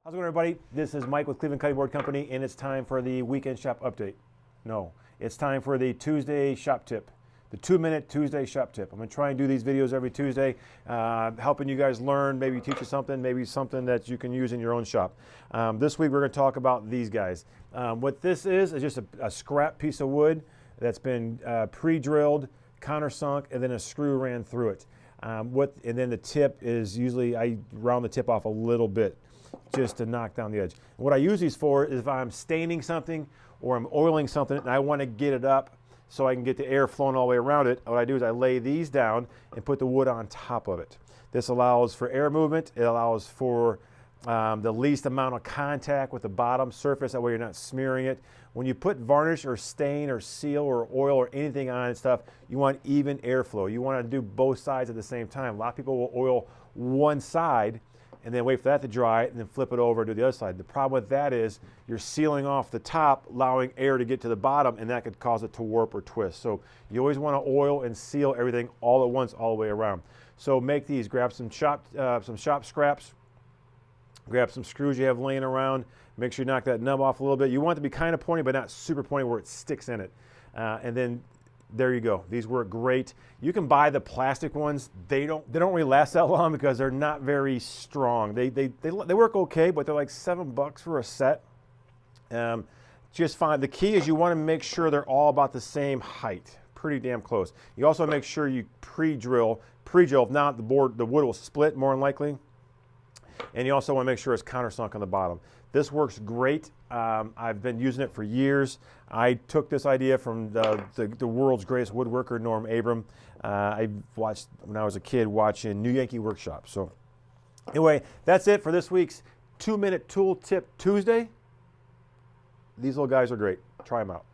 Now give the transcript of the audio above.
How's it going, everybody? This is Mike with Cleveland Cutting Board Company, and it's time for the weekend shop update. No, it's time for the Tuesday shop tip, the 2-minute Tuesday shop tip. I'm going to try and do these videos every Tuesday, helping you guys learn, maybe teach you something, maybe something that you can use in your own shop. This week we're going to talk about these guys. What this is just a scrap piece of wood that's been pre-drilled, countersunk, and then a screw ran through it. And then the tip is usually, I round the tip off a little bit just to knock down the edge. And what I use these for is if I'm staining something or I'm oiling something and I want to get it up so I can get the air flowing all the way around it, what I do is I lay these down and put the wood on top of it. This allows for air movement. It allows for the least amount of contact with the bottom surface. That way you're not smearing it. When you put varnish or stain or seal or oil or anything on and stuff, you want even airflow. You want to do both sides at the same time. A lot of people will oil one side and then wait for that to dry and then flip it over to the other side. The problem with that is you're sealing off the top, allowing air to get to the bottom, and that could cause it to warp or twist. So you always want to oil and seal everything all at once, all the way around. So make these, grab some shop scraps, grab some screws you have laying around, make sure you knock that nub off a little bit. You want it to be kind of pointy, but not super pointy where it sticks in it. And then there you go. These work great. You can buy the plastic ones. They don't really last that long because they're not very strong. They work okay, but they're like $7 for a set. Just fine. The key is you want to make sure they're all about the same height, pretty damn close. You also make sure you pre-drill. If not, the wood will split more than likely. And you also want to make sure it's countersunk on the bottom. This works great. I've been using it for years. I took this idea from the world's greatest woodworker, Norm Abram. I watched when I was a kid watching New Yankee Workshop. So anyway, that's it for this week's 2-minute tool tip Tuesday. These little guys are great. Try them out.